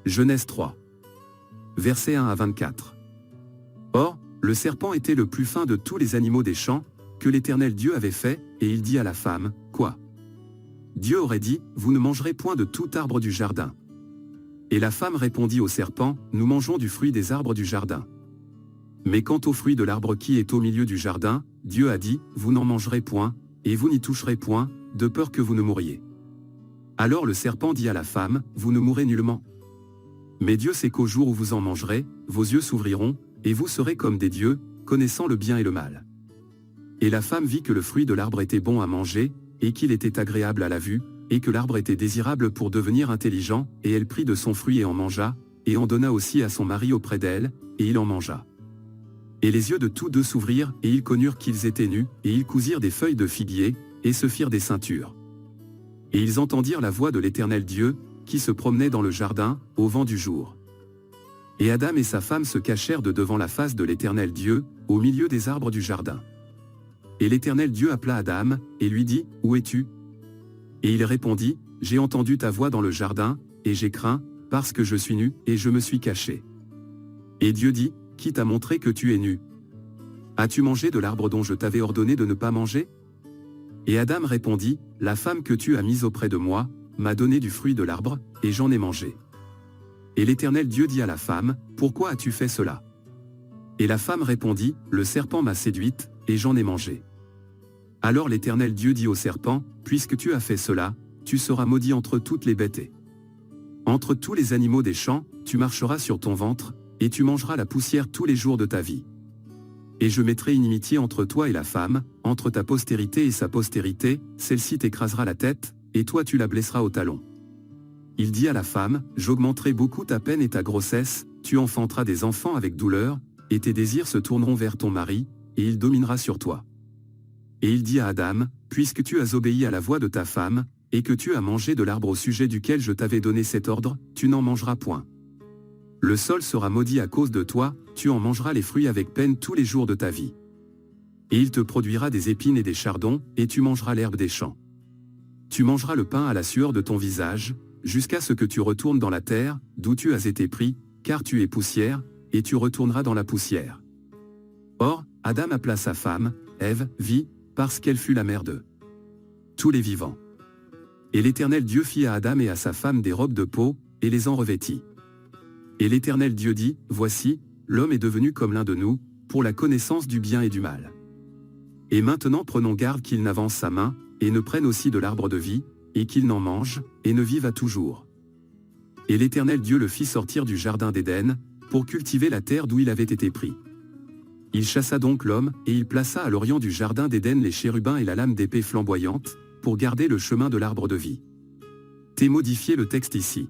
Genèse 3. Versets 1 à 24. Or, le serpent était le plus fin de tous les animaux des champs, que l'Éternel Dieu avait fait, et il dit à la femme, « Quoi » Dieu aurait dit, « Vous ne mangerez point de tout arbre du jardin. » Et la femme répondit au serpent, « Nous mangeons du fruit des arbres du jardin. Mais quant au fruit de l'arbre qui est au milieu du jardin, Dieu a dit, « Vous n'en mangerez point, et vous n'y toucherez point, de peur que vous ne mouriez. » Alors le serpent dit à la femme, « Vous ne mourrez nullement. Mais Dieu sait qu'au jour où vous en mangerez, vos yeux s'ouvriront, et vous serez comme des dieux, connaissant le bien et le mal. » Et la femme vit que le fruit de l'arbre était bon à manger, et qu'il était agréable à la vue, et que l'arbre était désirable pour devenir intelligent, et elle prit de son fruit et en mangea, et en donna aussi à son mari auprès d'elle, et il en mangea. Et les yeux de tous deux s'ouvrirent, et ils connurent qu'ils étaient nus, et ils cousirent des feuilles de figuier, et se firent des ceintures. Et ils entendirent la voix de l'Éternel Dieu, qui se promenait dans le jardin, au vent du jour. Et Adam et sa femme se cachèrent de devant la face de l'Éternel Dieu, au milieu des arbres du jardin. Et l'Éternel Dieu appela Adam, et lui dit, « Où es-tu » Et il répondit, « J'ai entendu ta voix dans le jardin, et j'ai craint, parce que je suis nu, et je me suis caché. » Et Dieu dit, « Qui t'a montré que tu es nu? As-tu mangé de l'arbre dont je t'avais ordonné de ne pas manger » Et Adam répondit, « La femme que tu as mise auprès de moi, m'a donné du fruit de l'arbre, et j'en ai mangé. » Et l'Éternel Dieu dit à la femme, « Pourquoi as-tu fait cela » Et la femme répondit, « Le serpent m'a séduite, et j'en ai mangé. » Alors l'Éternel Dieu dit au serpent, « Puisque tu as fait cela, tu seras maudit entre toutes les bêtes et entre tous les animaux des champs, tu marcheras sur ton ventre, et tu mangeras la poussière tous les jours de ta vie. Et je mettrai inimitié entre toi et la femme, entre ta postérité et sa postérité, celle-ci t'écrasera la tête, et toi tu la blesseras au talon. » Il dit à la femme, « J'augmenterai beaucoup ta peine et ta grossesse, tu enfanteras des enfants avec douleur, et tes désirs se tourneront vers ton mari, et il dominera sur toi. » Et il dit à Adam, « Puisque tu as obéi à la voix de ta femme, et que tu as mangé de l'arbre au sujet duquel je t'avais donné cet ordre, tu n'en mangeras point. Le sol sera maudit à cause de toi, tu en mangeras les fruits avec peine tous les jours de ta vie. Et il te produira des épines et des chardons, et tu mangeras l'herbe des champs. Tu mangeras le pain à la sueur de ton visage, jusqu'à ce que tu retournes dans la terre, d'où tu as été pris, car tu es poussière, et tu retourneras dans la poussière. » Or, Adam appela sa femme, Ève, vie, parce qu'elle fut la mère de tous les vivants. Et l'Éternel Dieu fit à Adam et à sa femme des robes de peau, et les en revêtit. Et l'Éternel Dieu dit, « Voici, l'homme est devenu comme l'un de nous, pour la connaissance du bien et du mal. Et maintenant prenons garde qu'il n'avance sa main, et ne prenne aussi de l'arbre de vie, et qu'il n'en mange, et ne vive à toujours. » Et l'Éternel Dieu le fit sortir du jardin d'Éden, pour cultiver la terre d'où il avait été pris. Il chassa donc l'homme, et il plaça à l'orient du jardin d'Éden les chérubins et la lame d'épée flamboyante, pour garder le chemin de l'arbre de vie. T'es modifié le texte ici.